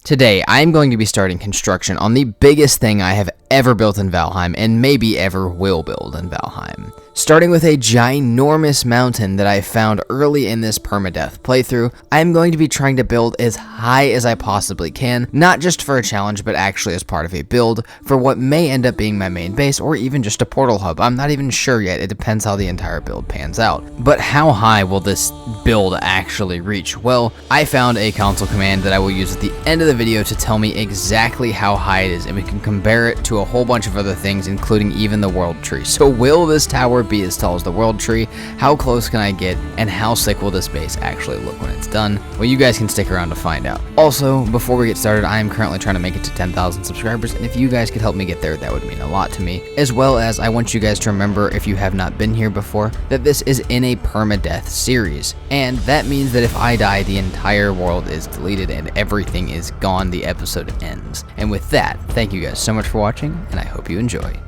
Today, I am going to be starting construction on the biggest thing I have ever built in Valheim, and maybe ever will build in Valheim. Starting with a ginormous mountain that I found early in this permadeath playthrough, I am going to be trying to build as high as I possibly can, not just for a challenge, but actually as part of a build for what may end up being my main base, or even just a portal hub. I'm not even sure yet, it depends how the entire build pans out. But how high will this build actually reach? Well, I found a console command that I will use at the end of the video to tell me exactly how high it is, and we can compare it to a whole bunch of other things, including even the world tree. So will this tower be as tall as the world tree? How close can I get? And how sick will this base actually look when it's done? Well, you guys can stick around to find out. Also, before we get started, I am currently trying to make it to 10,000 subscribers, and if you guys could help me get there, that would mean a lot to me. As well as I want you guys to remember, if you have not been here before, that this is in a permadeath series, and that means that if I die, the entire world is deleted and everything is gone. The episode ends. And with that, thank you guys so much for watching, and I hope you enjoy.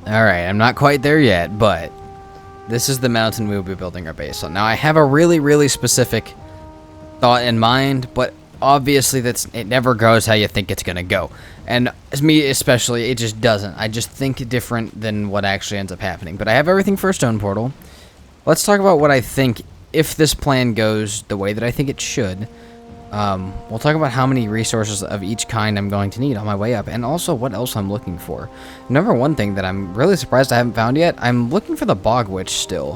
Alright, I'm not quite there yet, but this is the mountain we will be building our base on. Now, I have a really specific thought in mind, but obviously it never goes how you think it's gonna go. And me especially, it just doesn't. I just think different than what actually ends up happening. But I have everything for a stone portal. Let's talk about what I think, if this plan goes the way that I think it should. We'll talk about how many resources of each kind I'm going to need on my way up, and also what else I'm looking for. Number one thing that I'm really surprised I haven't found yet, I'm looking for the Bog Witch still,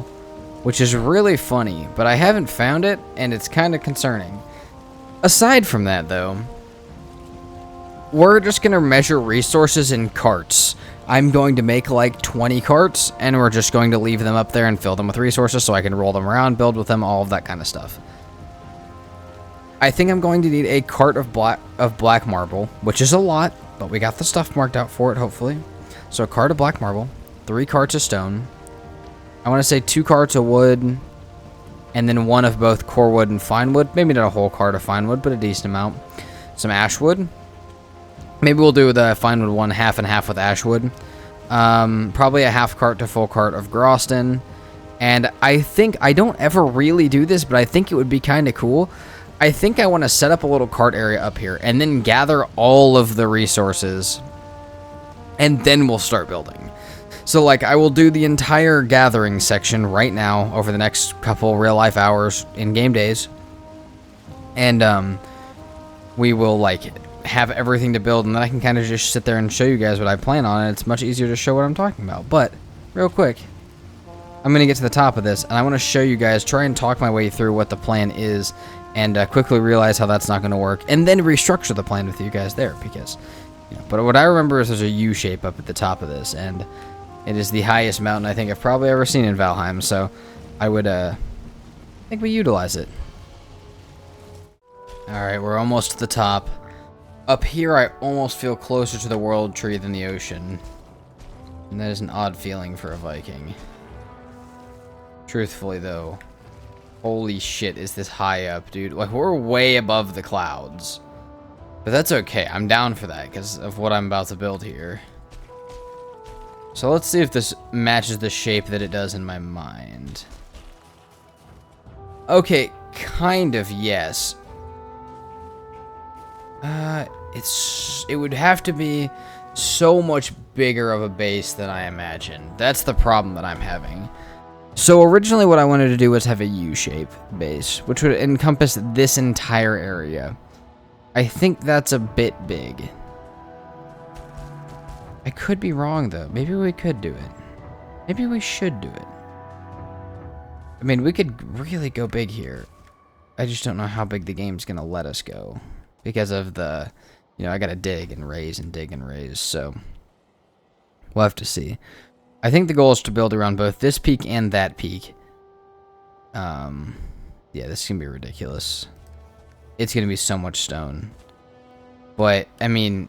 which is really funny, but I haven't found it, and it's kind of concerning. Aside from that, though, we're just going to measure resources in carts. I'm going to make like 20 carts, and we're just going to leave them up there and fill them with resources so I can roll them around, build with them, all of that kind of stuff. I think I'm going to need a cart of black marble, which is a lot, but we got the stuff marked out for it, hopefully. So a cart of black marble, 3 carts of stone. I want to say 2 carts of wood, and then 1 of both core wood and fine wood. Maybe not a whole cart of fine wood, but a decent amount. Some ash wood. Maybe we'll do the fine wood one half and half with ash wood. Probably a half cart to full cart of Groston. And I think, I don't ever really do this, but I think it would be kind of cool. I think I want to set up a little cart area up here and then gather all of the resources, and then we'll start building. So like, I will do the entire gathering section right now over the next couple real life hours in game days, and we will like have everything to build, and then I can kind of just sit there and show you guys what I plan on, and it's much easier to show what I'm talking about. But real quick, I'm going to get to the top of this, and I want to show you guys, try and talk my way through what the plan is, and quickly realize how that's not going to work, and then restructure the plan with you guys there, because, you know, but what I remember is there's a U shape up at the top of this, and it is the highest mountain I think I've probably ever seen in Valheim, so I would, think we utilize it. Alright, we're almost to the top. Up here, I almost feel closer to the world tree than the ocean, and that is an odd feeling for a Viking. Truthfully, though, holy shit, is this high up, dude. Like, we're way above the clouds. But that's okay. I'm down for that because of what I'm about to build here. So let's see if this matches the shape that it does in my mind. Okay, kind of, yes. It would have to be so much bigger of a base than I imagined. That's the problem that I'm having. So originally what I wanted to do was have a U-shape base, which would encompass this entire area. I think that's a bit big. I could be wrong, though. Maybe we could do it. Maybe we should do it. I mean, we could really go big here. I just don't know how big the game's going to let us go. Because of the, you know, I got to dig and raise and dig and raise, so we'll have to see. I think the goal is to build around both this peak and that peak. Yeah, this is going to be ridiculous. It's going to be so much stone. But, I mean,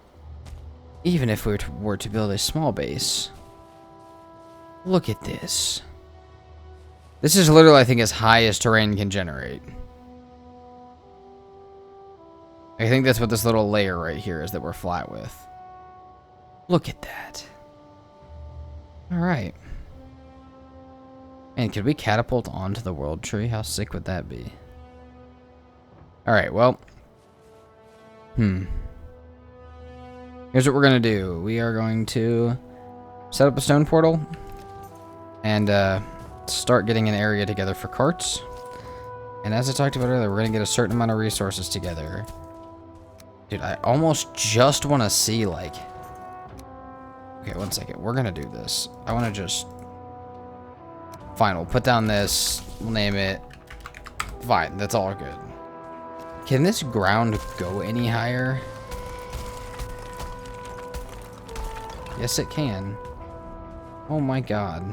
even if we were to build a small base, look at this. This is literally, I think, as high as terrain can generate. I think that's what this little layer right here is that we're flat with. Look at that. Alright. And could we catapult onto the world tree? How sick would that be? Alright, well, Here's what we're going to do. We are going to set up a stone portal and start getting an area together for carts. And as I talked about earlier, we're going to get a certain amount of resources together. Dude, I almost just want to see, like... Okay, one second. We're going to do this. I want to just... Fine, we'll put down this. We'll name it. Fine, that's all good. Can this ground go any higher? Yes, it can. Oh my god.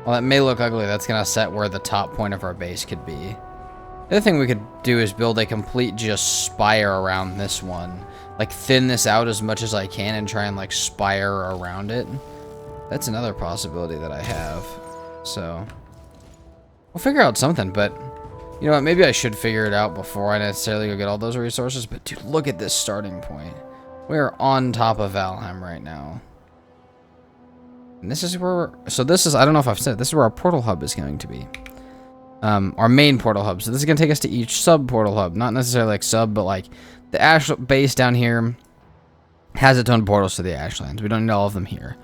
Well, that may look ugly. That's going to set where the top point of our base could be. The other thing we could do is build a complete just spire around this one. Like, thin this out as much as I can and try and, like, spire around it. That's another possibility that I have. So, we'll figure out something, but... You know what, maybe I should figure it out before I necessarily go get all those resources. But, dude, look at this starting point. We're on top of Valheim right now. And this is where... So this is... I don't know if I've said it. This is where our portal hub is going to be. Our main portal hub. So this is going to take us to each sub-portal hub. Not necessarily like sub, but like... The ash base down here has its own portals to the Ashlands. We don't need all of them here.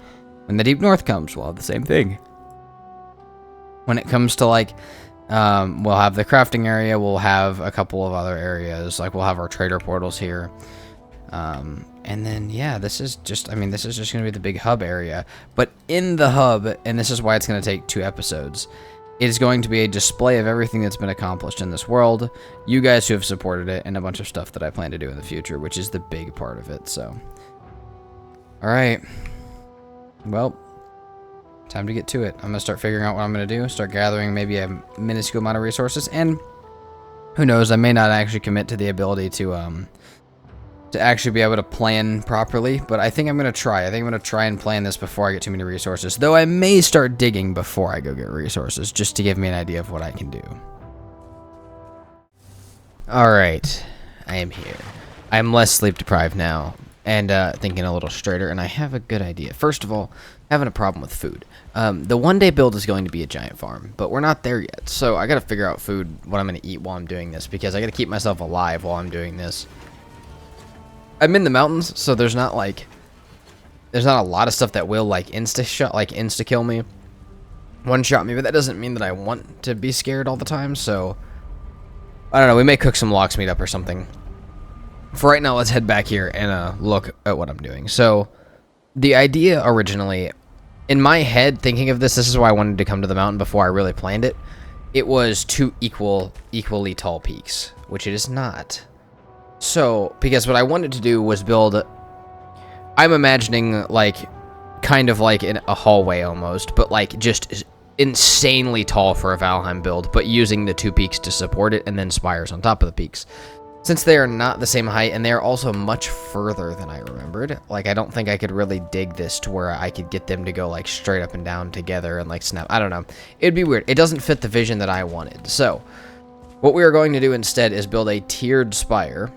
When the Deep North comes, we'll have the same thing. When it comes to like... we'll have the crafting area. We'll have a couple of other areas. Like we'll have our trader portals here. And then, yeah, this is just, I mean, this is just going to be the big hub area. But in the hub, and this is why it's going to take 2 episodes, it is going to be a display of everything that's been accomplished in this world, you guys who have supported it, and a bunch of stuff that I plan to do in the future, which is the big part of it, so. Alright. Well, time to get to it. I'm going to start figuring out what I'm going to do, start gathering maybe a minuscule amount of resources, and who knows, I may not actually commit to the ability to actually be able to plan properly, but I think I'm going to try. I think I'm going to try and plan this before I get too many resources, though I may start digging before I go get resources, just to give me an idea of what I can do. Alright, I am here. I am less sleep deprived now, and thinking a little straighter, and I have a good idea. First of all, having a problem with food. The one-day build is going to be a giant farm, but we're not there yet, so I got to figure out food, what I'm going to eat while I'm doing this, because I got to keep myself alive while I'm doing this. I'm in the mountains, so there's not a lot of stuff that will insta kill me, one shot me, but that doesn't mean that I want to be scared all the time. So I don't know, we may cook some lox meat up or something. For right now, let's head back here and look at what I'm doing. So the idea originally, in my head, thinking of this is why I wanted to come to the mountain before I really planned it. It was 2 equally tall peaks, which it is not. So, because what I wanted to do was build, I'm imagining, like, kind of like in a hallway almost, but, like, just insanely tall for a Valheim build, but using the 2 peaks to support it, and then spires on top of the peaks. Since they are not the same height, and they are also much further than I remembered, like, I don't think I could really dig this to where I could get them to go, like, straight up and down together and, like, snap. I don't know. It'd be weird. It doesn't fit the vision that I wanted. So, what we are going to do instead is build a tiered spire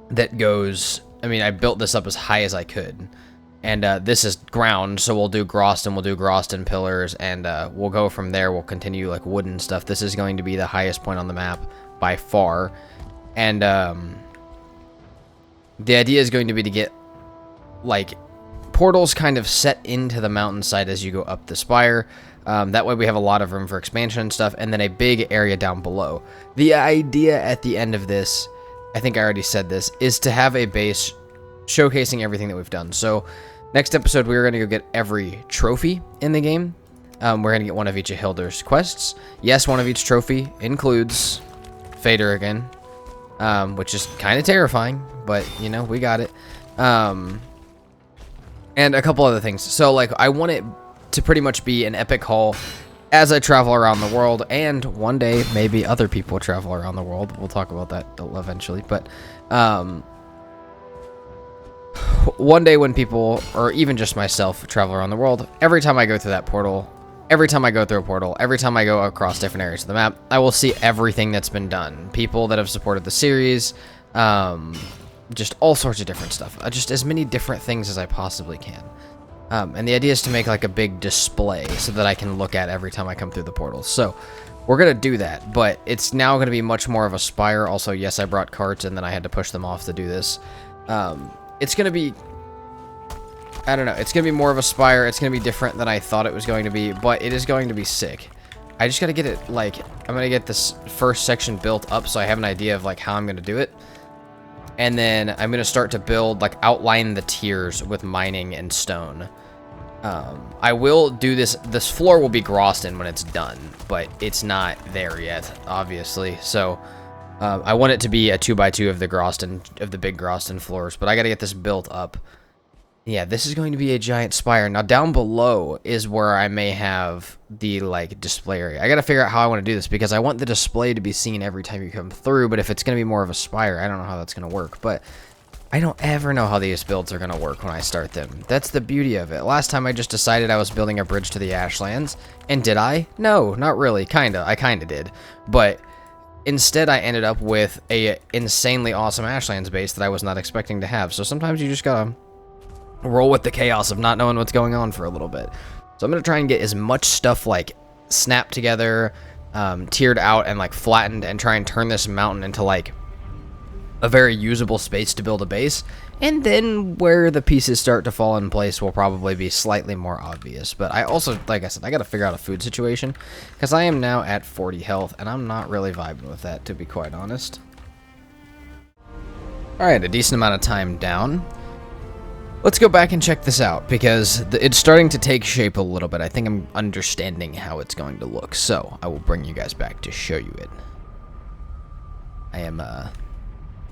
that goes, I mean, I built this up as high as I could, and this is ground, so we'll do Groston pillars, and we'll go from there. We'll continue like wooden stuff. This is going to be the highest point on the map by far, and the idea is going to be to get like portals kind of set into the mountainside as you go up the spire. That way we have a lot of room for expansion and stuff, and then a big area down below. The idea at the end of this, I think I already said this, is to have a base showcasing everything that we've done. So next episode, we're going to go get every trophy in the game. We're going to get one of each of Hilder's quests. Yes, one of each trophy includes Fader again, which is kind of terrifying, but, you know, we got it. And a couple other things. So, like, I want it to pretty much be an epic haul as I travel around the world, and one day, maybe other people travel around the world. We'll talk about that eventually, but one day when people, or even just myself, travel around the world, every time I go through that portal, every time I go through a portal, every time I go across different areas of the map, I will see everything that's been done. People that have supported the series, just all sorts of different stuff. Just as many different things as I possibly can. And the idea is to make like a big display so that I can look at every time I come through the portals. So we're going to do that, but it's now going to be much more of a spire. Also, yes, I brought carts, and then I had to push them off to do this. It's going to be, I don't know, it's going to be more of a spire. It's going to be different than I thought it was going to be, but it is going to be sick. I just got to get it, like, I'm going to get this first section built up so I have an idea of, like, how I'm going to do it. And then I'm going to start to build, like, outline the tiers with mining and stone. I will do this floor will be grossed in when it's done, but it's not there yet, obviously. So, I want it to be a 2x2 of the big grossed-in floors, but I gotta get this built up. Yeah, this is going to be a giant spire. Now, down below is where I may have the, like, display area. I gotta figure out how I want to do this, because I want the display to be seen every time you come through, but if it's gonna be more of a spire, I don't know how that's gonna work, but I don't ever know how these builds are going to work when I start them. That's the beauty of it. Last time I just decided I was building a bridge to the Ashlands. And did I? No, not really. Kinda. I kinda did. But instead I ended up with a insanely awesome Ashlands base that I was not expecting to have. So sometimes you just gotta roll with the chaos of not knowing what's going on for a little bit. So I'm going to try and get as much stuff like snapped together, tiered out, and like flattened, and try and turn this mountain into like a very usable space to build a base, and then where the pieces start to fall in place will probably be slightly more obvious. But I also, like I said, I gotta figure out a food situation, because I am now at 40 health, and I'm not really vibing with that, to be quite honest. Alright, a decent amount of time down. Let's go back and check this out, because it's starting to take shape a little bit. I think I'm understanding how it's going to look, so I will bring you guys back to show you it. I am,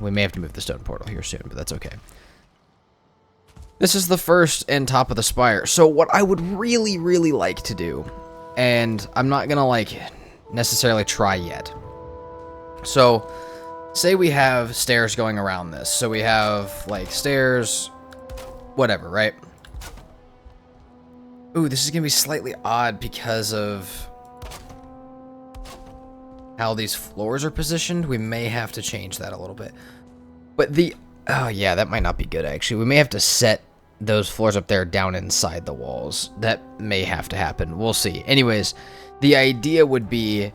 we may have to move the stone portal here soon, but that's okay. This is the first and top of the spire. So what I would really, really like to do, and I'm not gonna like necessarily try yet. So say we have stairs going around this. So we have like stairs, whatever, right? Ooh, this is gonna be slightly odd because of how these floors are positioned. We may have to change that a little bit. But oh yeah, that might not be good actually. We may have to set those floors up there down inside the walls. That may have to happen. We'll see. Anyways, the idea would be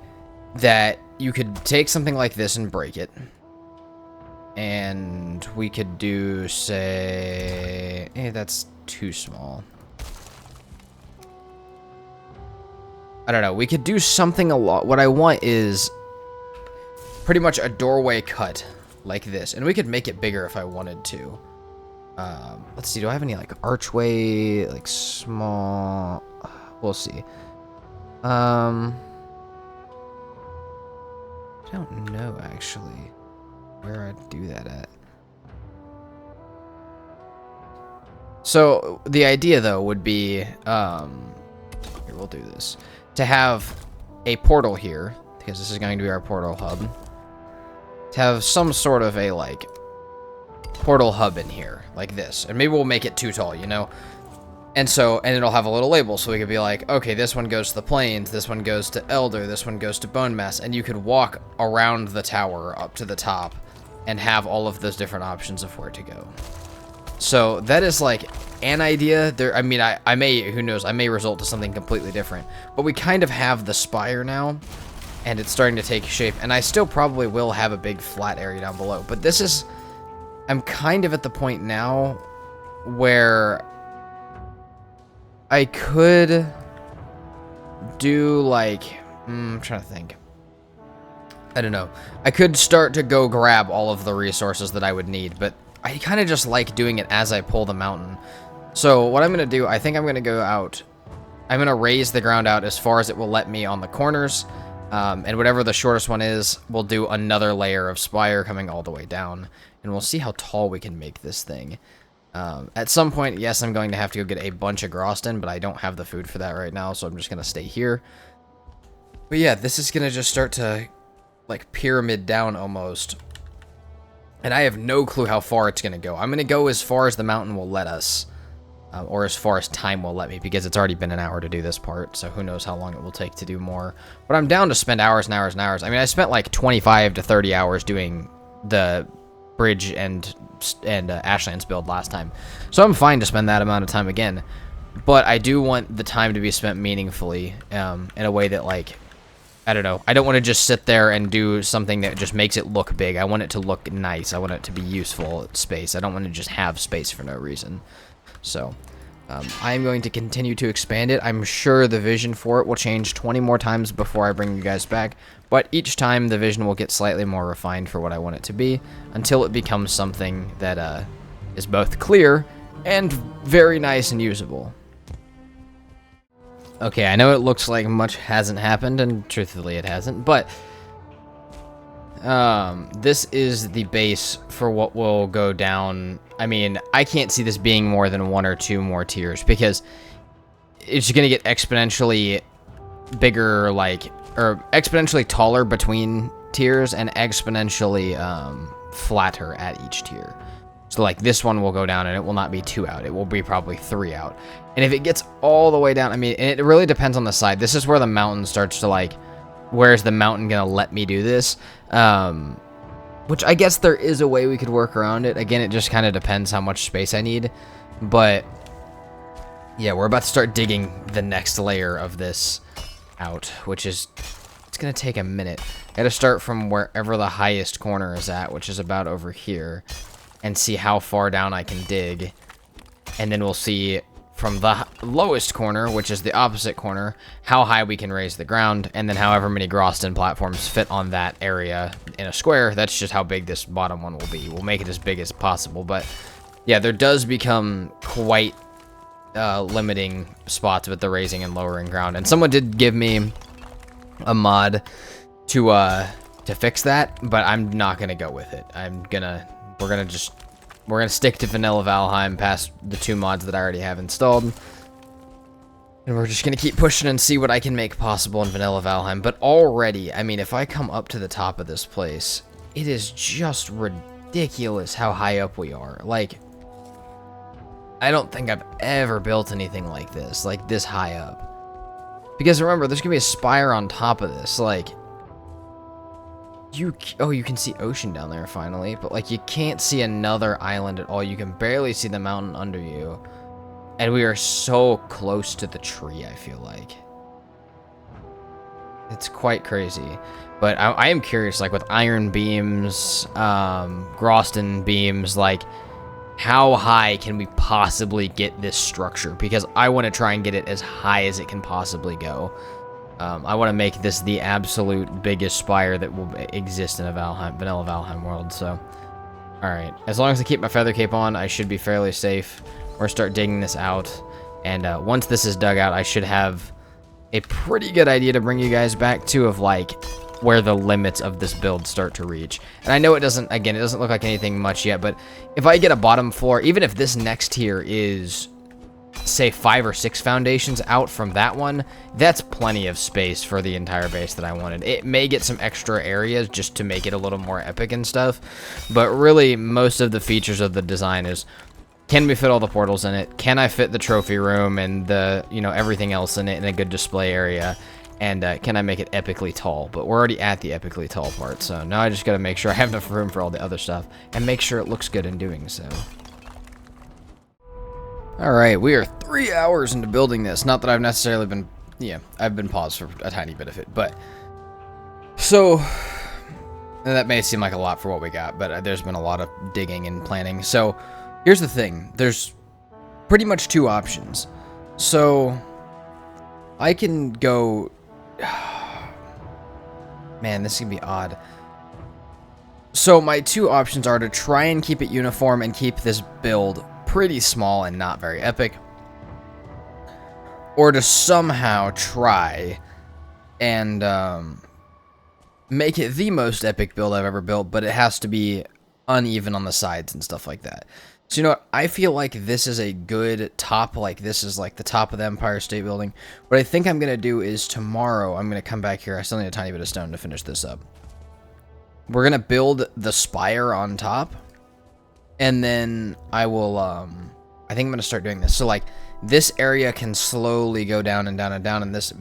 that you could take something like this and break it. And we could do, say, that's too small. I don't know. We could do something a lot. What I want is pretty much a doorway cut like this. And we could make it bigger if I wanted to. Let's see. Do I have any like archway, like small? We'll see. I don't know actually where I'd do that at. So the idea though would be, here, we'll do this. To have a portal here, because this is going to be our portal hub. To have some sort of a, like, portal hub in here, like this. And maybe we'll make it too tall, you know? And it'll have a little label, so we could be like, okay, this one goes to the plains, this one goes to Elder, this one goes to Bone Mass, and you could walk around the tower up to the top and have all of those different options of where to go. So that is like an idea. I mean, I may, who knows, I may result to something completely different. But we kind of have the spire now, and it's starting to take shape. And I still probably will have a big flat area down below. But this is, I'm kind of at the point now where I could do like, I'm trying to think. I don't know. I could start to go grab all of the resources that I would need, but I kind of just like doing it as I pull the mountain. So what I'm going to do, I think I'm going to go out. I'm going to raise the ground out as far as it will let me on the corners. And whatever the shortest one is, we'll do another layer of spire coming all the way down. And we'll see how tall we can make this thing. At some point, yes, I'm going to have to go get a bunch of Groston, but I don't have the food for that right now, so I'm just going to stay here. But yeah, this is going to just start to, like, pyramid down almost. And I have no clue how far it's going to go. I'm going to go as far as the mountain will let us. Or as far as time will let me, because it's already been an hour to do this part, so who knows how long it will take to do more. But I'm down to spend hours and hours and hours. I mean, I spent like 25 to 30 hours doing the bridge and Ashlands build last time. So I'm fine to spend that amount of time again. But I do want the time to be spent meaningfully, in a way that, like, I don't know. I don't want to just sit there and do something that just makes it look big. I want it to look nice. I want it to be useful space. I don't want to just have space for no reason. So, I am going to continue to expand it. I'm sure the vision for it will change 20 more times before I bring you guys back. But each time, the vision will get slightly more refined for what I want it to be, until it becomes something that is both clear and very nice and usable. Okay, I know it looks like much hasn't happened, and truthfully it hasn't, but this is the base for what will go down. I mean, I can't see this being more than 1 or 2 more tiers, because it's going to get exponentially bigger, like, or exponentially taller between tiers, and exponentially flatter at each tier. So, like, this one will go down, and it will not be 2 out. It will be probably 3 out. And if it gets all the way down, I mean, it really depends on the side. This is where the mountain starts to, like, where is the mountain going to let me do this? Which I guess there is a way we could work around it. Again, it just kind of depends how much space I need. But, yeah, we're about to start digging the next layer of this out, which is, it's going to take a minute. I got to start from wherever the highest corner is at, which is about over here, and see how far down I can dig. And then we'll see from the lowest corner, which is the opposite corner, how high we can raise the ground, and then however many Groston platforms fit on that area in a square. That's just how big this bottom one will be. We'll make it as big as possible, but yeah, there does become quite limiting spots with the raising and lowering ground. And someone did give me a mod to fix that, but I'm not gonna go with it. We're gonna stick to vanilla Valheim past the 2 mods that I already have installed. And we're just gonna keep pushing and see what I can make possible in vanilla Valheim. But already, I mean, if I come up to the top of this place, it is just ridiculous how high up we are. Like, I don't think I've ever built anything like this high up. Because remember, there's gonna be a spire on top of this, like, you can see ocean down there finally, but like you can't see another island at all. You can barely see the mountain under you. And we are so close to the tree, I feel like. It's quite crazy. But I am curious, like with iron beams, Groston beams, like how high can we possibly get this structure? Because I want to try and get it as high as it can possibly go. I want to make this the absolute biggest spire that will exist in a vanilla Valheim world, so. Alright, as long as I keep my feather cape on, I should be fairly safe. We're gonna start digging this out, and once this is dug out, I should have a pretty good idea to bring you guys back to, of like, where the limits of this build start to reach. And I know it doesn't look like anything much yet, but if I get a bottom floor, even if this next tier is, say, 5 or 6 foundations out from that one, that's plenty of space for the entire base that I wanted. It may get some extra areas just to make it a little more epic and stuff, but really most of the features of the design is, can we fit all the portals in it? Can I fit the trophy room and the, everything else in it in a good display area? And can I make it epically tall? But we're already at the epically tall part, so now I just gotta make sure I have enough room for all the other stuff and make sure it looks good in doing so. Alright, we are 3 hours into building this. Not that I've necessarily been, I've been paused for a tiny bit of it, but. So, and that may seem like a lot for what we got, but there's been a lot of digging and planning. So, here's the thing. There's pretty much 2 options. So, I can go. Man, this is gonna be odd. So, my 2 options are to try and keep it uniform and keep this build pretty small and not very epic, or to somehow try and make it the most epic build I've ever built, but it has to be uneven on the sides and stuff like that. So, you know what, I feel like this is a good top, like this is like the top of the Empire State Building. What I think I'm gonna do is tomorrow I'm gonna come back here. I still need a tiny bit of stone to finish this up. We're gonna build the spire on top, and then I will, I think I'm going to start doing this. So, like, this area can slowly go down and down and down, and this,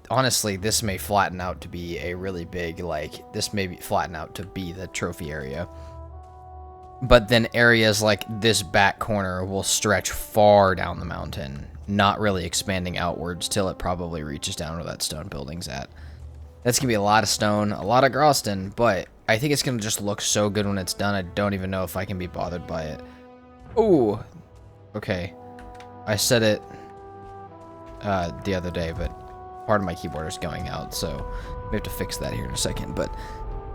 honestly, this may flatten out to be a really big, like, this may flatten out to be the trophy area. But then areas like this back corner will stretch far down the mountain, not really expanding outwards till it probably reaches down where that stone building's at. That's going to be a lot of stone, a lot of Groston, but I think it's going to just look so good when it's done. I don't even know if I can be bothered by it. Ooh. Okay. I said it the other day, but part of my keyboard is going out, so we have to fix that here in a second. But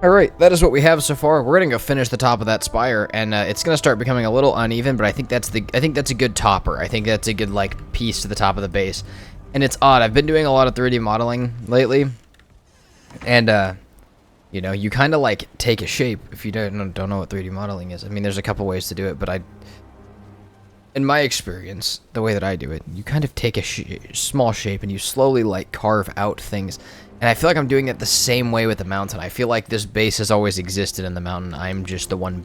all right, that is what we have so far. We're gonna go finish the top of that spire, and it's gonna start becoming a little uneven, but I think that's a good topper. I think that's a good like piece to the top of the base. And it's odd. I've been doing a lot of 3D modeling lately, and you know, you kind of like take a shape if you don't know what 3D modeling is. I mean, there's a couple ways to do it, but in my experience, the way that I do it, you kind of take a small shape and you slowly like carve out things. And I feel like I'm doing it the same way with the mountain. I feel like this base has always existed in the mountain. I'm just the one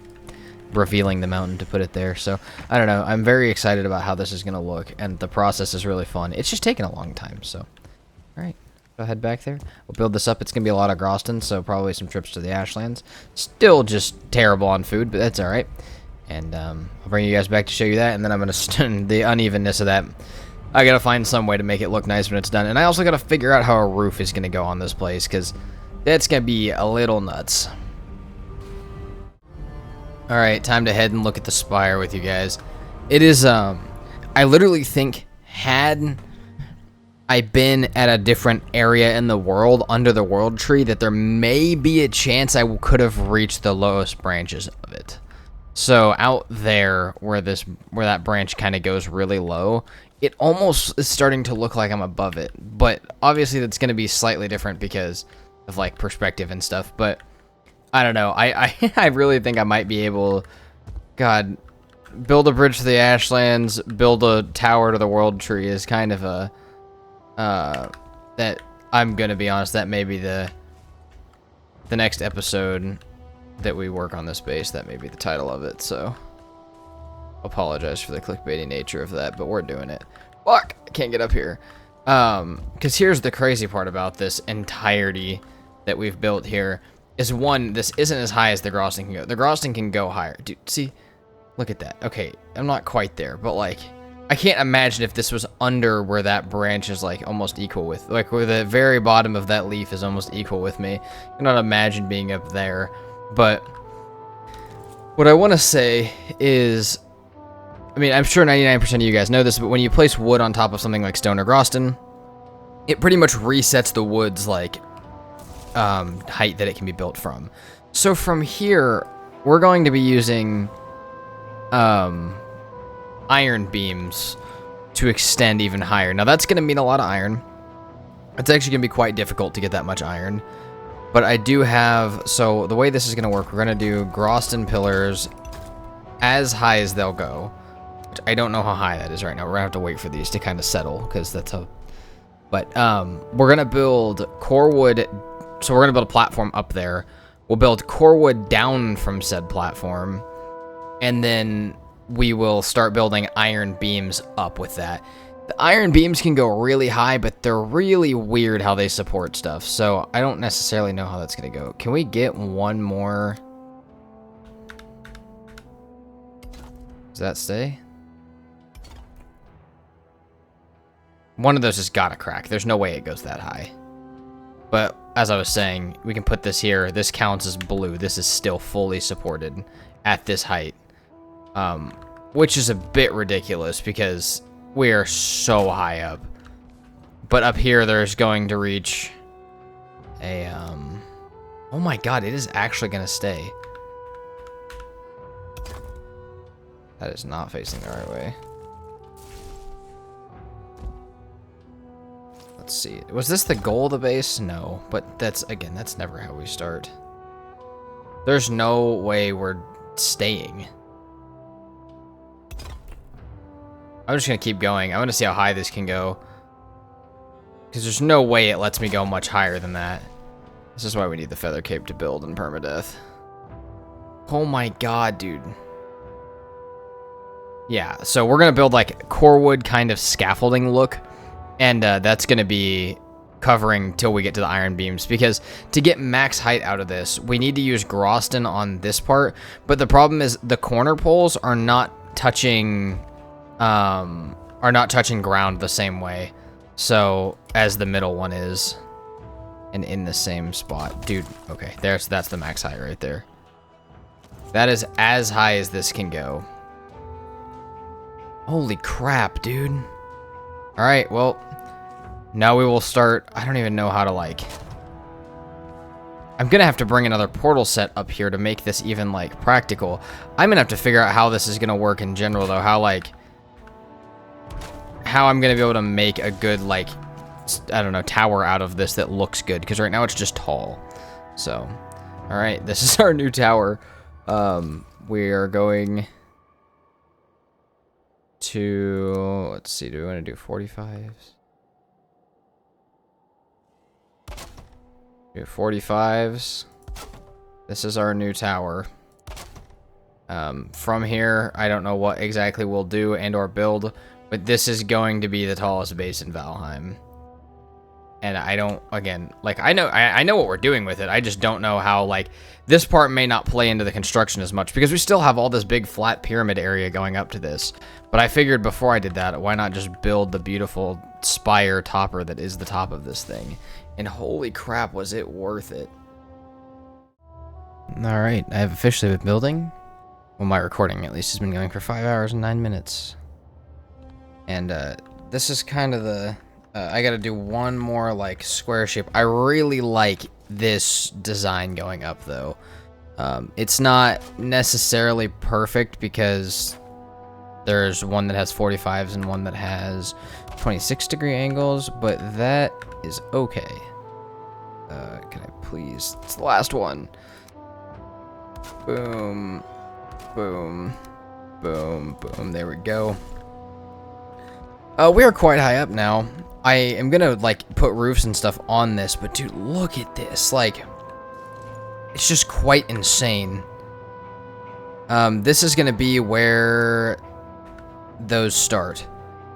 revealing the mountain to put it there. So I don't know. I'm very excited about how this is going to look, and the process is really fun. It's just taking a long time. So, all right, go ahead back there. We'll build this up. It's going to be a lot of Groston, so probably some trips to the Ashlands. Still just terrible on food, but that's all right. And I'll bring you guys back to show you that, and then I'm going to stun the unevenness of that. I got to find some way to make it look nice when it's done. And I also got to figure out how a roof is going to go on this place, because that's going to be a little nuts. Alright, time to head and look at the spire with you guys. It is, I literally think, had I been at a different area in the world, under the world tree, that there may be a chance I could have reached the lowest branches of it. So out there, where that branch kind of goes really low, it almost is starting to look like I'm above it. But obviously that's going to be slightly different because of like perspective and stuff. But I don't know. I really think I might be able, God, build a bridge to the Ashlands, build a tower to the world tree is kind of a that I'm gonna be honest, that may be the next episode that we work on this base. That may be the title of it, so apologize for the clickbaity nature of that, but we're doing it. Fuck, I can't get up here. Because here's the crazy part about this entirety that we've built here is, one, this isn't as high as the Groston can go. The Groston can go higher. Dude, see? Look at that. Okay, I'm not quite there, but like, I can't imagine if this was under where that branch is like almost equal with, like where the very bottom of that leaf is almost equal with me. I cannot imagine being up there. But what I want to say is, I mean, I'm sure 99% of you guys know this, but when you place wood on top of something like stone or Groston, it pretty much resets the wood's like height that it can be built from. So from here, we're going to be using iron beams to extend even higher. Now that's going to mean a lot of iron. It's actually going to be quite difficult to get that much iron. But I do have, so the way this is going to work, we're going to do Groston pillars as high as they'll go. Which I don't know how high that is right now. We're going to have to wait for these to kind of settle, because that's how. But we're going to build core wood. So we're going to build a platform up there. We'll build core wood down from said platform. And then we will start building iron beams up with that. The iron beams can go really high, but they're really weird how they support stuff. So I don't necessarily know how that's going to go. Can we get one more? Does that stay? One of those has got to crack. There's no way it goes that high. But as I was saying, we can put this here. This counts as blue. This is still fully supported at this height. Which is a bit ridiculous because we are so high up. But up here, there's going to reach a, oh my god, it is actually going to stay. That is not facing the right way. Let's see. Was this the goal of the base? No, but that's, again, that's never how we start. There's no way we're staying. I'm just going to keep going. I want to see how high this can go. Because there's no way it lets me go much higher than that. This is why we need the feather cape to build in permadeath. Oh my god, dude. Yeah, so we're going to build like core wood kind of scaffolding look. And that's going to be covering till we get to the iron beams. Because to get max height out of this, we need to use Groston on this part. But the problem is the corner poles are not touching ground the same way. So, as the middle one is. and in the same spot. Dude, okay, that's the max height right there. That is as high as this can go. Holy crap, dude. Alright, well, now we will start. I don't even know how to, like... I'm gonna have to bring another portal set up here to make this even, like, practical. I'm gonna have to figure out how this is gonna work in general, though. How, like... How I'm gonna be able to make a good, like... I don't know, tower out of this that looks good. Because right now it's just tall. So, alright, this is our new tower. We are going... to... Let's see, do we want to do 45s? Do 45s. This is our new tower. From here, I don't know what exactly we'll do and or build, but this is going to be the tallest base in Valheim. And I don't, again, like, I know what we're doing with it. I just don't know how, like, this part may not play into the construction as much because we still have all this big flat pyramid area going up to this. But I figured before I did that, why not just build the beautiful spire topper that is the top of this thing? And holy crap, was it worth it. Alright, I have officially been building. Well, my recording, at least, has been going for 5 hours and 9 minutes. And, this is kind of the... I gotta do one more, like, square shape. I really like this design going up, though. It's not necessarily perfect because there's one that has 45s and one that has 26-degree angles, but that is okay. Can I please? It's the last one. Boom. Boom. Boom. Boom. There we go. We are quite high up now. I am gonna, like, put roofs and stuff on this, but dude, look at this. Like, it's just quite insane. This is gonna be where those start,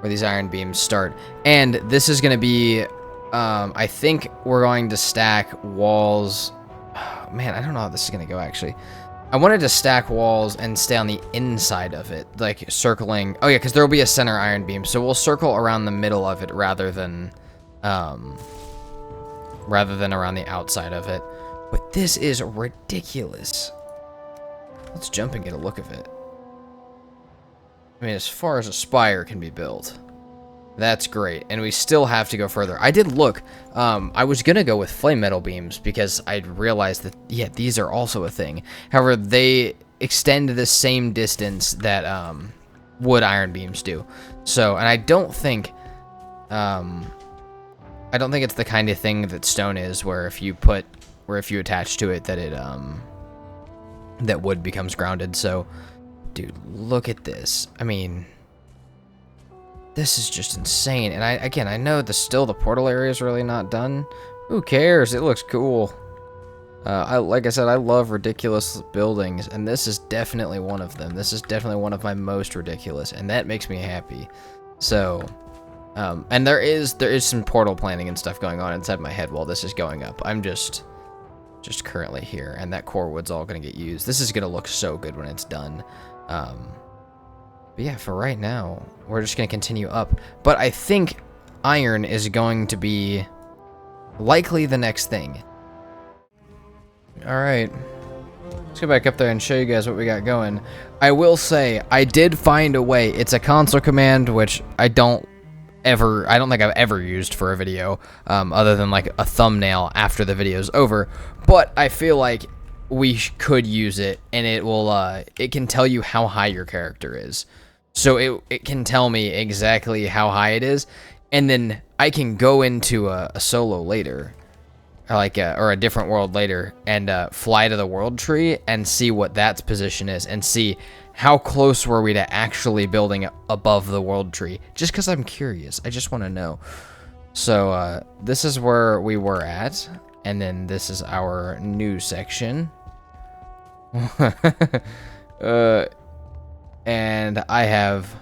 where these iron beams start. And this is gonna be, I think we're going to stack walls. Oh, man, I don't know how this is gonna go, actually. I wanted to stack walls and stay on the inside of it, like circling. Oh yeah, because there will be a center iron beam, so we'll circle around the middle of it rather than around the outside of it. But this is ridiculous. Let's jump and get a look of it. I mean, as far as a spire can be built, that's great, and we still have to go further. I did look. I was gonna go with flame metal beams because I realized that, yeah, these are also a thing. However, they extend the same distance that wood iron beams do. So, and I don't think it's the kind of thing that stone is, where if you attach to it, that it that wood becomes grounded. So, dude, look at this. I mean, this is just insane. And I know the portal area is really not done. Who cares? It looks cool. Like I said, I love ridiculous buildings, and this is definitely one of them. This is definitely one of my most ridiculous, and that makes me happy. So, and there is some portal planning and stuff going on inside my head while this is going up. I'm just currently here, and that core wood's all gonna get used. This is gonna look so good when it's done. But yeah, for right now, we're just going to continue up. But I think iron is going to be likely the next thing. Alright. Let's go back up there and show you guys what we got going. I will say, I did find a way. It's a console command, which I don't think I've ever used for a video, other than like a thumbnail after the video's over. But I feel like we could use it, and it will, it can tell you how high your character is. So it can tell me exactly how high it is, and then I can go into a solo later, or a different world later, and fly to the world tree and see what that's position is, and see how close were we to actually building above the world tree. Just because I'm curious, I just want to know. So this is where we were at, and then this is our new section. And I have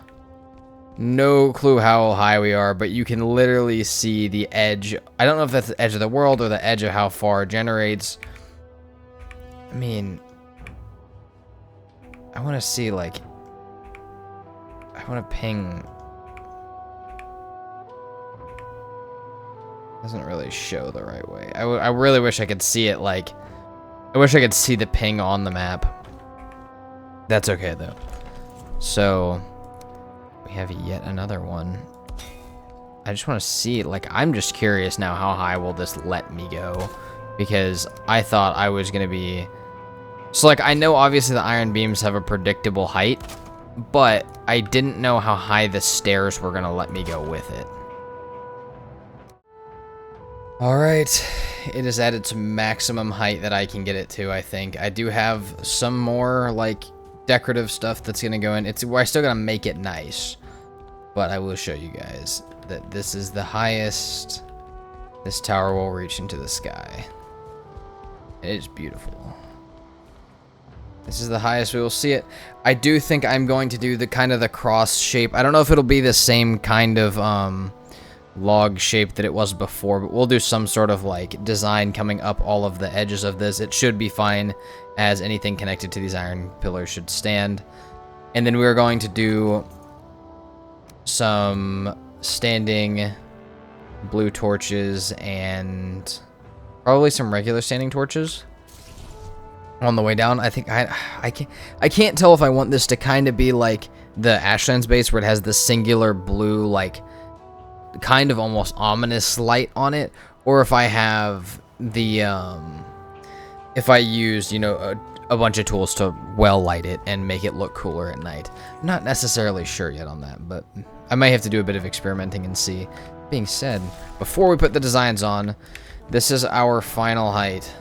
no clue how high we are, but you can literally see the edge. I don't know if that's the edge of the world or the edge of how far it generates. I mean, I want to see, like, I want to ping. Doesn't really show the right way. I really wish I could see it, like... I wish I could see the ping on the map. That's okay, though. So, we have yet another one. I just want to see, like, I'm just curious now, how high will this let me go? Because I thought I was going to be... So, like, I know obviously the iron beams have a predictable height, but I didn't know how high the stairs were going to let me go with it. Alright, it is at its maximum height that I can get it to, I think. I do have some more, like, decorative stuff that's going to go in. We're still going to make it nice. But I will show you guys that this is the highest this tower will reach into the sky. It is beautiful. This is the highest we will see it. I do think I'm going to do the kind of the cross shape. I don't know if it'll be the same kind of log shape that it was before, but we'll do some sort of like design coming up all of the edges of this. It should be fine, as anything connected to these iron pillars should stand. And then we're going to do some standing blue torches and probably some regular standing torches on the way down. I think I can't tell if I want this to kind of be like the Ashlands base, where it has the singular blue, like kind of almost ominous light on it, or if I have the if I used, you know, a bunch of tools to well light it and make it look cooler at night. I'm not necessarily sure yet on that, but I might have to do a bit of experimenting and see. Being said, before we put the designs on, this is our final height.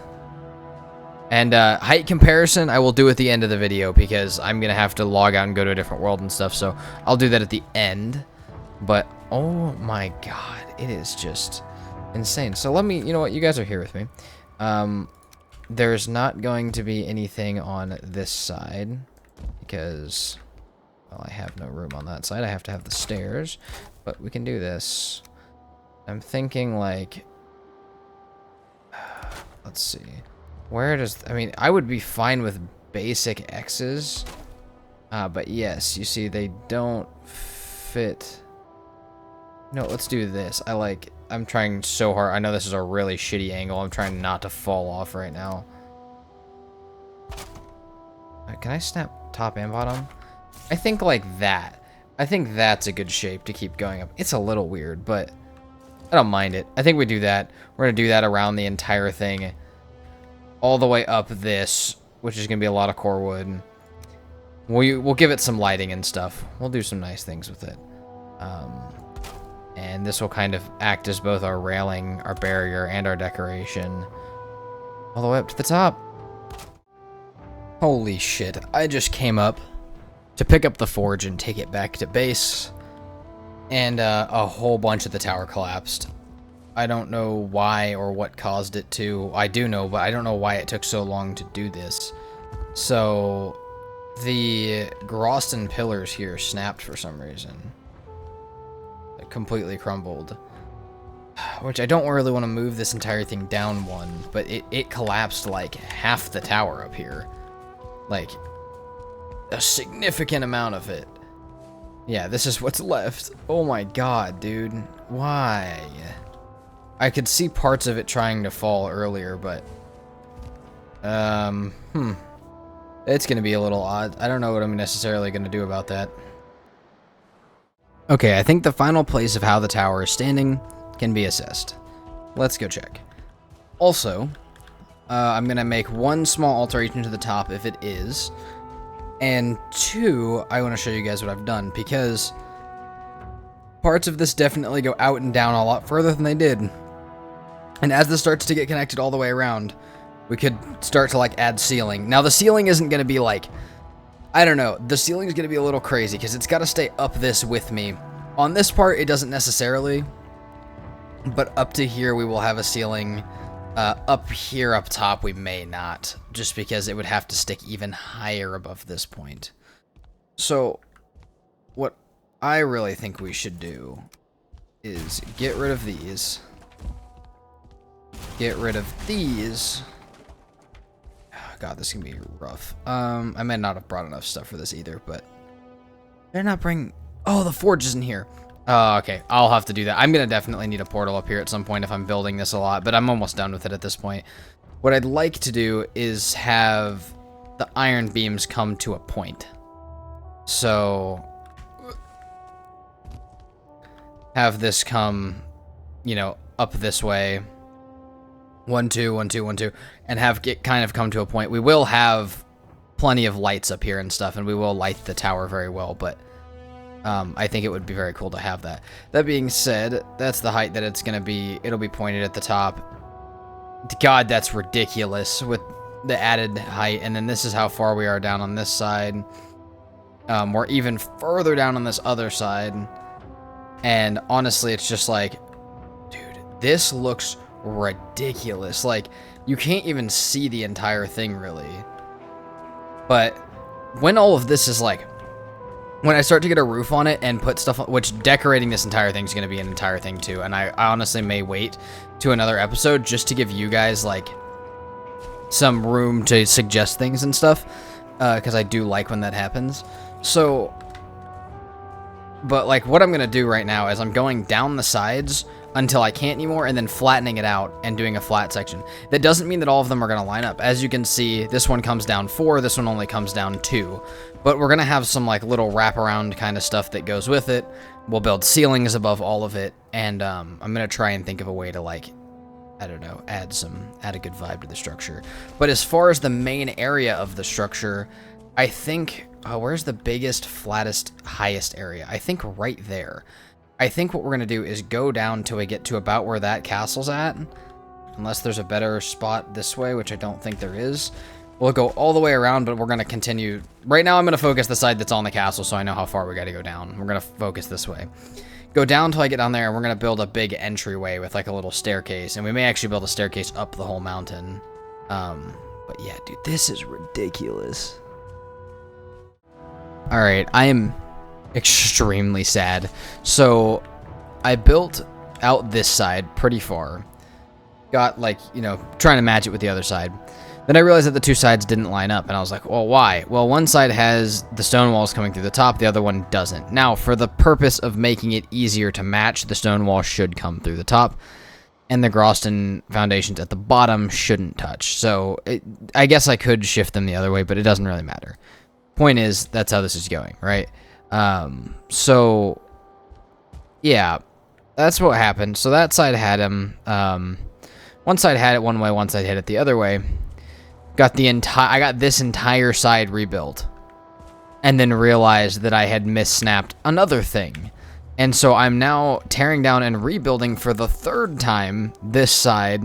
And height comparison I will do at the end of the video, because I'm going to have to log out and go to a different world and stuff, so I'll do that at the end. But, oh my god, it is just insane. So let me, you know what, you guys are here with me. There's not going to be anything on this side, because, well, I have no room on that side. I have to have the stairs, but we can do this. I'm thinking, like, let's see. Where does, I mean, I would be fine with basic X's, but yes, you see, they don't fit. No, let's do this. I'm trying so hard. I know this is a really shitty angle. I'm trying not to fall off right now. Can I snap top and bottom? I think like that. I think that's a good shape to keep going up. It's a little weird, but I don't mind it. I think we do that. We're going to do that around the entire thing, all the way up this, which is going to be a lot of core wood. We'll give it some lighting and stuff. We'll do some nice things with it. And this will kind of act as both our railing, our barrier, and our decoration, all the way up to the top. Holy shit, I just came up to pick up the forge and take it back to base, and a whole bunch of the tower collapsed. I don't know why or what caused it to. I do know, but I don't know why it took so long to do this. So the Groston pillars here snapped for some reason. It completely crumbled. Which I don't really want to move this entire thing down one, but it collapsed like half the tower up here. Like, a significant amount of it. Yeah, this is what's left. Oh my god, dude. Why? I could see parts of it trying to fall earlier, but... It's gonna be a little odd. I don't know what I'm necessarily gonna do about that. Okay, I think the final place of how the tower is standing can be assessed. Let's go check. Also, I'm gonna make one small alteration to the top if it is. And two, I want to show you guys what I've done, because parts of this definitely go out and down a lot further than they did. And as this starts to get connected all the way around, we could start to like add ceiling. Now the ceiling isn't going to be like, I don't know, the ceiling is going to be a little crazy because it's got to stay up this with me. On this part, it doesn't necessarily, but up to here we will have a ceiling. Up here, up top, we may not, just because it would have to stick even higher above this point. So, what I really think we should do is get rid of these. Get rid of these. God, this is gonna be rough. I may not have brought enough stuff for this either, but they're not bringing... Oh, the forge isn't here. Oh, okay. I'll have to do that. I'm going to definitely need a portal up here at some point if I'm building this a lot, but I'm almost done with it at this point. What I'd like to do is have the iron beams come to a point. So, have this come, you know, up this way. 1, 2, 1, 2, 1, 2, and have it kind of come to a point. We will have plenty of lights up here and stuff, and we will light the tower very well, but I think it would be very cool to have that. That being said, that's the height that it's going to be. It'll be pointed at the top. God, that's ridiculous with the added height. And then this is how far we are down on this side. We're even further down on this other side. And honestly, it's just like, dude, this looks ridiculous. Like, you can't even see the entire thing, really. But when all of this is like, when I start to get a roof on it and put stuff on, which decorating this entire thing is going to be an entire thing too, and I honestly may wait to another episode just to give you guys like some room to suggest things and stuff, because I do like when that happens. So, but like what I'm going to do right now is I'm going down the sides until I can't anymore, and then flattening it out and doing a flat section. That doesn't mean that all of them are going to line up. As you can see, this one comes down 4, this one only comes down 2. But we're going to have some like little wraparound kind of stuff that goes with it. We'll build ceilings above all of it, and I'm going to try and think of a way to like, I don't know, add a good vibe to the structure. But as far as the main area of the structure, I think, where's the biggest, flattest, highest area? I think right there. I think what we're going to do is go down till we get to about where that castle's at. Unless there's a better spot this way, which I don't think there is. We'll go all the way around, but we're going to continue. Right now I'm going to focus the side that's on the castle so I know how far we got to go down. We're going to focus this way. Go down till I get down there, and we're going to build a big entryway with like a little staircase. And we may actually build a staircase up the whole mountain. But yeah, dude, this is ridiculous. Alright, I am extremely sad. So I built out this side pretty far, got like, you know, trying to match it with the other side. Then I realized that the two sides didn't line up, and I was like, well, why? Well, one side has the stone walls coming through the top, the other one doesn't. Now, for the purpose of making it easier to match, the stone wall should come through the top, and the Groston foundations at the bottom shouldn't touch. So I guess I could shift them the other way, but it doesn't really matter. Point is, that's how this is going, right? So yeah, that's what happened. So that side had him, one side had it one way, one side had it the other way. I got this entire side rebuilt, and then realized that I had missnapped another thing. And so I'm now tearing down and rebuilding for the 3rd time this side,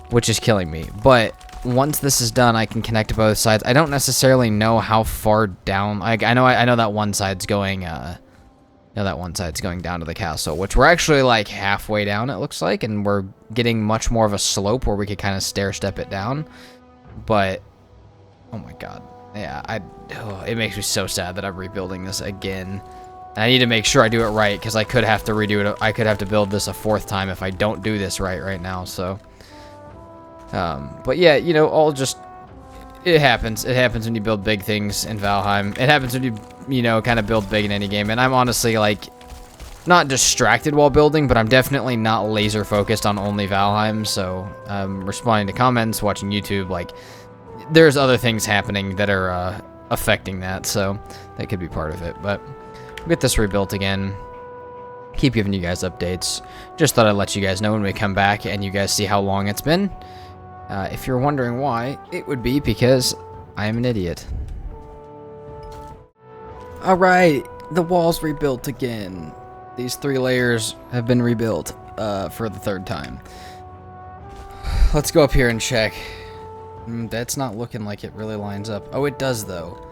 which is killing me. But once this is done, I can connect to both sides. I don't necessarily know how far down. Like I know that one side's going. That one side's going down to the castle, which we're actually like halfway down. It looks like, and we're getting much more of a slope where we could kind of stair step it down. But oh my god, yeah, it makes me so sad that I'm rebuilding this again. And I need to make sure I do it right, because I could have to redo it. I could have to build this a 4th time if I don't do this right now. So. But yeah, you know, it happens. It happens when you build big things in Valheim. It happens when you know, kind of build big in any game. And I'm honestly, like, not distracted while building, but I'm definitely not laser focused on only Valheim. So, responding to comments, watching YouTube, like, there's other things happening that are, affecting that. So, that could be part of it. But, we'll get this rebuilt again. Keep giving you guys updates. Just thought I'd let you guys know when we come back and you guys see how long it's been. If you're wondering why, it would be because I am an idiot. Alright, the wall's rebuilt again. These 3 layers have been rebuilt for the 3rd time. Let's go up here and check. That's not looking like it really lines up. Oh, it does though.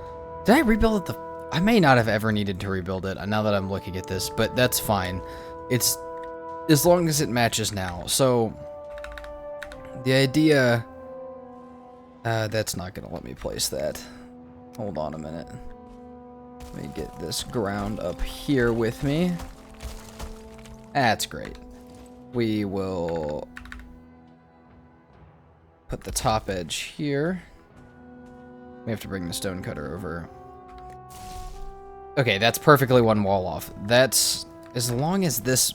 Did I rebuild it I may not have ever needed to rebuild it now that I'm looking at this, but that's fine. It's as long as it matches now. So the idea, that's not going to let me place that. Hold on a minute. Let me get this ground up here with me. That's great. We will put the top edge here. We have to bring the stone cutter over. Okay, that's perfectly one wall off. That's as long as this...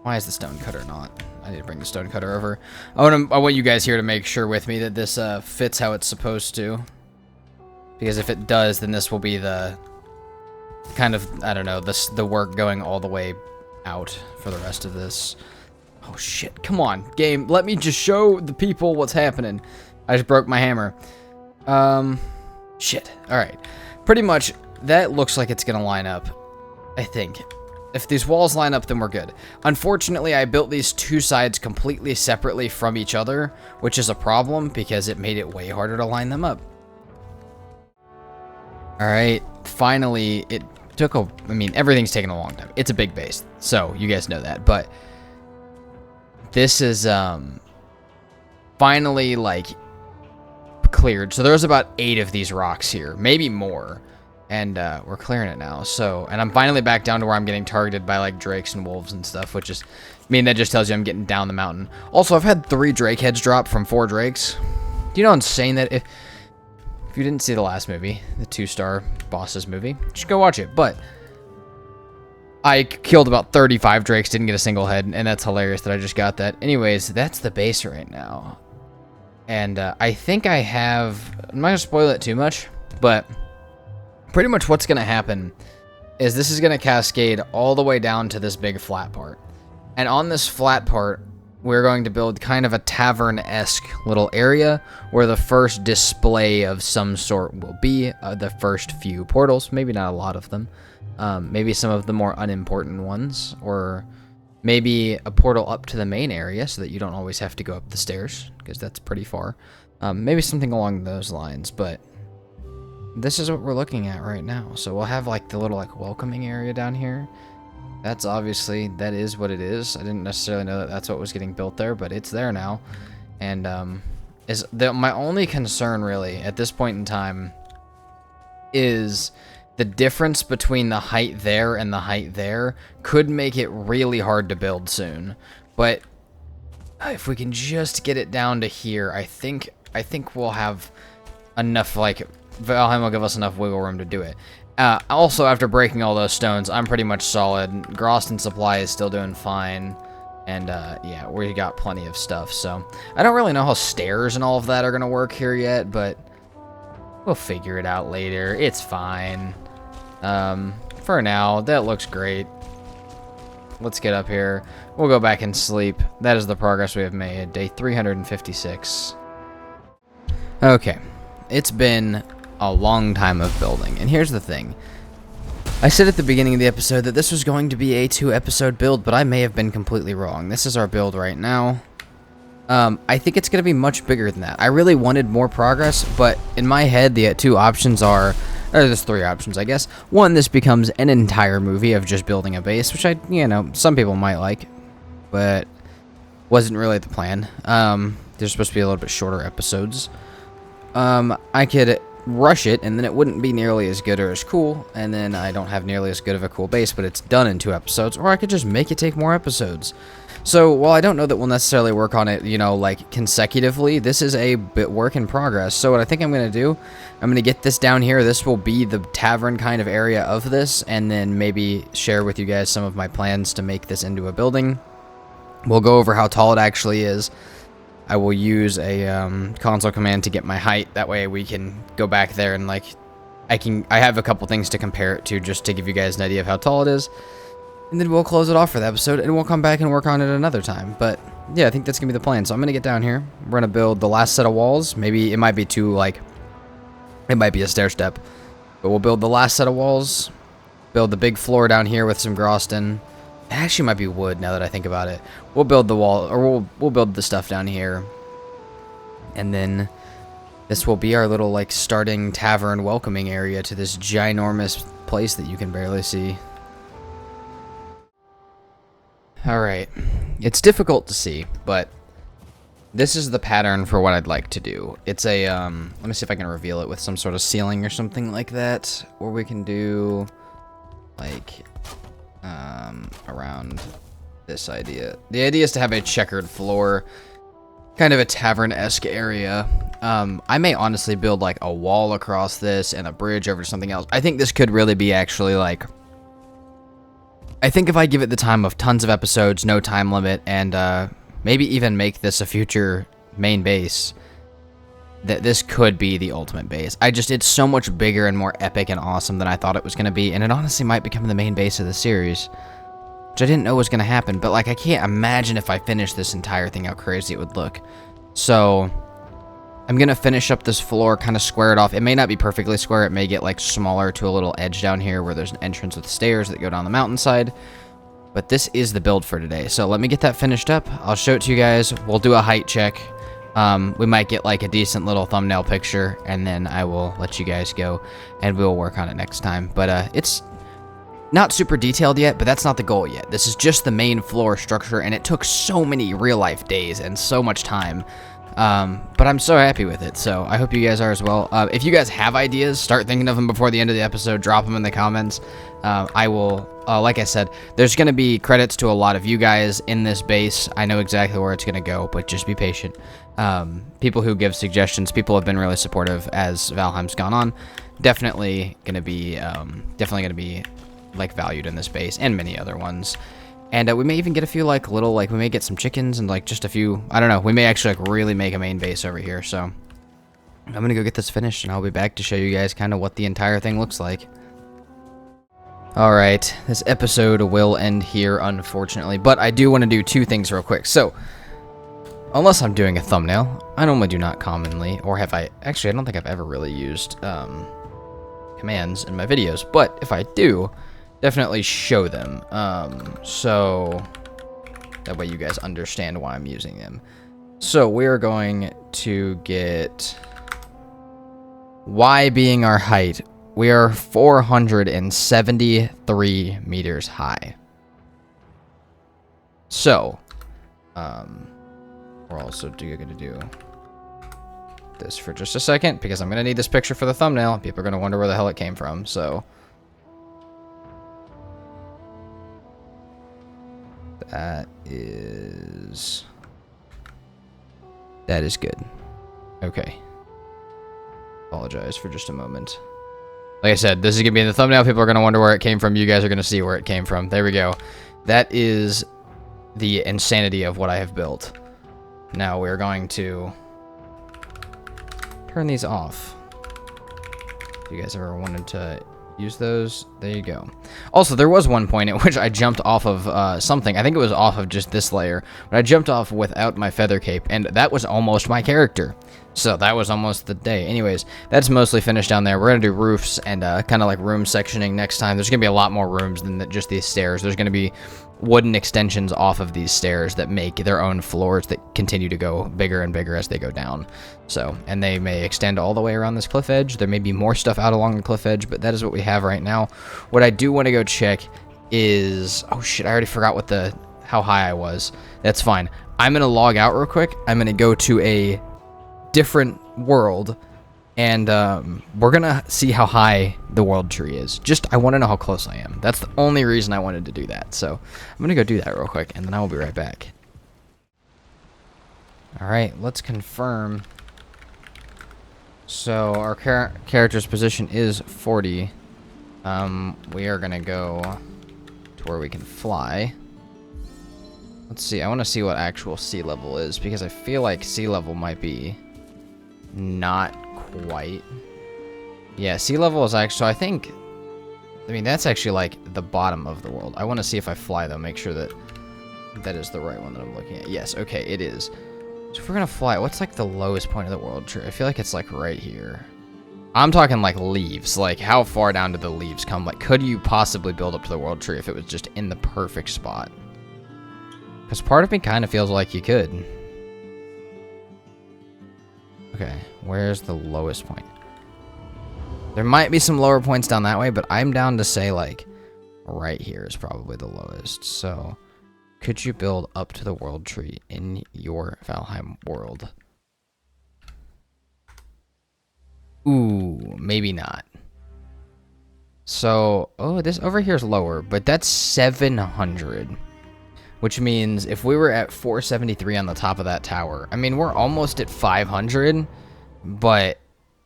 Why is the stone cutter not? I need to bring the stone cutter over. I want you guys here to make sure with me that this fits how it's supposed to. Because if it does, then this will be the kind of, I don't know, the work going all the way out for the rest of this. Oh shit, come on, game, let me just show the people what's happening. I just broke my hammer. Shit, alright. Pretty much, that looks like it's gonna line up, I think. If these walls line up, then we're good. Unfortunately, I built these two sides completely separately from each other, which is a problem because it made it way harder to line them up. Alright, finally, it took a... I mean, everything's taken a long time. It's a big base, so you guys know that, but... This is, finally, like, cleared. So there's about 8 of these rocks here, maybe more. And, we're clearing it now, so... And I'm finally back down to where I'm getting targeted by, like, drakes and wolves and stuff, which is... I mean, that just tells you I'm getting down the mountain. Also, I've had 3 drake heads drop from 4 drakes. Do you know how insane that... If you didn't see the last movie, the 2-star bosses movie, just go watch it, but... I killed about 35 drakes, didn't get a single head, and that's hilarious that I just got that. Anyways, that's the base right now. And I think I have... I'm not going to spoil it too much, but pretty much what's going to happen is this is going to cascade all the way down to this big flat part. And on this flat part, we're going to build kind of a tavern-esque little area where the first display of some sort will be the first few portals. Maybe not a lot of them. Maybe some of the more unimportant ones, or maybe a portal up to the main area so that you don't always have to go up the stairs, because that's pretty far. Maybe something along those lines, but this is what we're looking at right now. So we'll have like the little like welcoming area down here. That's obviously, that is what it is. I didn't necessarily know that that's what was getting built there, but it's there now. And my only concern really at this point in time is the difference between the height there and the height there could make it really hard to build soon. But if we can just get it down to here, I think we'll have enough, like, Valheim will give us enough wiggle room to do it. Also, after breaking all those stones, I'm pretty much solid. Groston Supply is still doing fine. And, yeah, we got plenty of stuff, so... I don't really know how stairs and all of that are gonna work here yet, but... we'll figure it out later. It's fine. For now, that looks great. Let's get up here. We'll go back and sleep. That is the progress we have made. Day 356. Okay. It's been a long time of building. And here's the thing. I said at the beginning of the episode that this was going to be a 2-episode build, but I may have been completely wrong. This is our build right now. I think it's going to be much bigger than that. I really wanted more progress, but in my head, the 2 options are... or there's 3 options, I guess. 1, this becomes an entire movie of just building a base, which you know, some people might like, but wasn't really the plan. There's supposed to be a little bit shorter episodes. I could rush it, and then it wouldn't be nearly as good or as cool, and then I don't have nearly as good of a cool base, but it's done in 2 episodes, or I could just make it take more episodes. So, while I don't know that we'll necessarily work on it, you know, like, consecutively, this is a bit work in progress. So what I think I'm going to do, I'm going to get this down here. This will be the tavern kind of area of this, and then maybe share with you guys some of my plans to make this into a building. We'll go over how tall it actually is. I will use a console command to get my height. That way we can go back there and, like, I have a couple things to compare it to just to give you guys an idea of how tall it is. And then we'll close it off for the episode, and we'll come back and work on it another time. But, yeah, I think that's going to be the plan. So I'm going to get down here. We're going to build the last set of walls. Maybe it might be too, like... it might be a stair step. But we'll build the last set of walls. Build the big floor down here with some Groston. It actually might be wood, now that I think about it. We'll build the wall, or we'll build the stuff down here. And then... this will be our little, like, starting tavern welcoming area to this ginormous place that you can barely see. Alright, it's difficult to see, but this is the pattern for what I'd like to do. It's a, let me see if I can reveal it with some sort of ceiling or something like that, or we can do, like, around this idea. The idea is to have a checkered floor, kind of a tavern-esque area. I may honestly build, like, a wall across this and a bridge over to something else. I think this could really be actually, like... I think if I give it the time of tons of episodes, no time limit, and maybe even make this a future main base, that this could be the ultimate base. It's so much bigger and more epic and awesome than I thought it was going to be, and it honestly might become the main base of the series, which I didn't know was going to happen, but like I can't imagine if I finish this entire thing how crazy it would look. So I'm going to finish up this floor, kind of square it off. It may not be perfectly square, it may get like smaller to a little edge down here where there's an entrance with stairs that go down the mountainside. But this is the build for today, so let me get that finished up. I'll show it to you guys. We'll do a height check. We might get like a decent little thumbnail picture, and then I will let you guys go, and we'll work on it next time. But it's not super detailed yet, but that's not the goal yet. This is just the main floor structure, and it took so many real-life days and so much time. But I'm so happy with it, so I hope you guys are as well. If you guys have ideas, start thinking of them before the end of the episode. Drop them in the comments. I will, like I said, there's going to be credits to a lot of you guys in this base. I know exactly where it's going to go, but just be patient. People who give suggestions, people have been really supportive as Valheim's gone on. Definitely going to be like valued in this base and many other ones. And we may even get a few like little, like we may get some chickens and like just a few, I don't know, we may actually like really make a main base over here. So I'm going to go get this finished, and I'll be back to show you guys kind of what the entire thing looks like. Alright, this episode will end here, unfortunately, but I do want to do two things real quick. So, unless I'm doing a thumbnail, I normally do not commonly, or have I, actually I don't think I've ever really used commands in my videos, but if I do, definitely show them, so that way you guys understand why I'm using them. So we're going to get Y being our height. We are 473 meters high. So, we're also going to do this for just a second, because I'm going to need this picture for the thumbnail. People are going to wonder where the hell it came from, so. That is good. Okay. Apologize for just a moment. Like I said, this is going to be in the thumbnail. People are going to wonder where it came from. You guys are going to see where it came from. There we go. That is the insanity of what I have built. Now we're going to turn these off. If you guys ever wanted to use those, there you go. Also, there was one point at which I jumped off of something. I think it was off of just this layer, but I jumped off without my feather cape, and that was almost my character. So that was almost the day. Anyways, that's mostly finished down there. We're going to do roofs and kind of like room sectioning next time. There's going to be a lot more rooms than just these stairs. There's going to be wooden extensions off of these stairs that make their own floors that continue to go bigger and bigger as they go down. So, and they may extend all the way around this cliff edge. There may be more stuff out along the cliff edge, but that is what we have right now. What I do want to go check is, oh shit, I already forgot what how high I was. That's fine. I'm going to log out real quick. I'm going to go to a different world, and we're gonna see how high the world tree is. I want to know how close I am. That's the only reason I wanted to do that. So I'm gonna go do that real quick, and then I will be right back. Alright, let's confirm. So our character's position is 40. We are gonna go to where we can fly. Let's see, I want to see what actual sea level is, because I feel like sea level might be not quite. Yeah, sea level is actually, so I think, I mean, that's actually like the bottom of the world. I want to see if I fly though, make sure that that is the right one that I'm looking at. Yes, okay, it is. So if we're gonna fly, what's like the lowest point of the world tree? I feel like it's like right here. I'm talking like leaves, like how far down do the leaves come? Like, could you possibly build up to the world tree if it was just in the perfect spot? Because part of me kind of feels like you could. Okay, where's the lowest point? There might be some lower points down that way, but I'm down to say, like, right here is probably the lowest. So, could you build up to the world tree in your Valheim world? Ooh, maybe not. So, oh, this over here is lower, but that's 700. Which means if we were at 473 on the top of that tower, I mean, we're almost at 500, but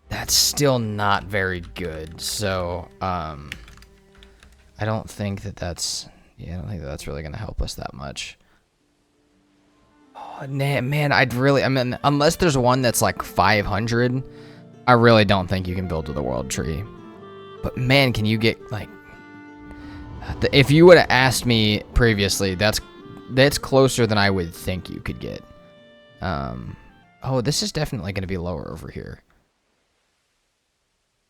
that's still not very good. So, I don't think that that's Yeah, I don't think that's really going to help us that much. Oh, man, I mean, unless there's one that's like 500, I really don't think you can build to the world tree. But man, can you get, like, if you would have asked me previously, that's closer than I would think you could get. Oh, this is definitely going to be lower over here.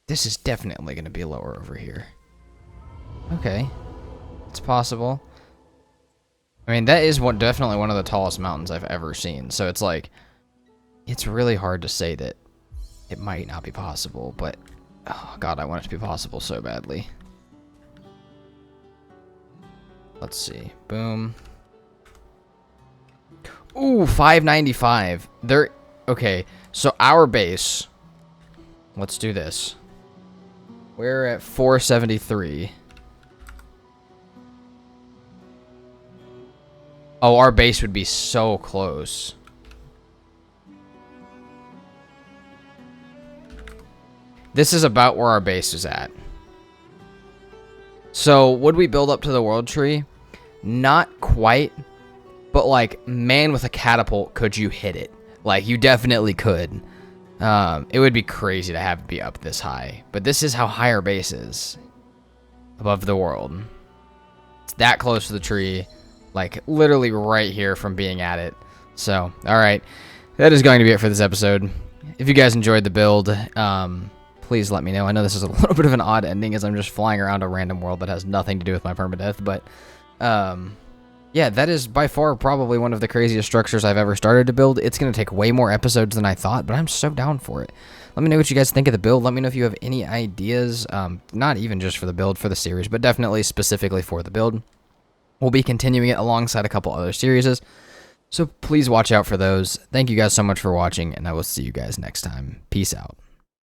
This is definitely going to be lower over here. Okay. It's possible. I mean, that is definitely one of the tallest mountains I've ever seen. So it's like, it's really hard to say that it might not be possible, but oh god, I want it to be possible so badly. Let's see. Boom. Ooh, 595. Okay, so our base, let's do this. We're at 473. Oh, our base would be so close. This is about where our base is at. So, would we build up to the world tree? Not quite. But, like, man, with a catapult, could you hit it? Like, you definitely could. It would be crazy to have it be up this high. But this is how high our base is. Above the world. It's that close to the tree. Like, literally right here from being at it. So, alright. That is going to be it for this episode. If you guys enjoyed the build, please let me know. I know this is a little bit of an odd ending as I'm just flying around a random world that has nothing to do with my permadeath. But, yeah, that is by far probably one of the craziest structures I've ever started to build. It's going to take way more episodes than I thought, but I'm so down for it. Let me know what you guys think of the build. Let me know if you have any ideas, not even just for the build, for the series, but definitely specifically for the build. We'll be continuing it alongside a couple other series, so please watch out for those. Thank you guys so much for watching, and I will see you guys next time. Peace out.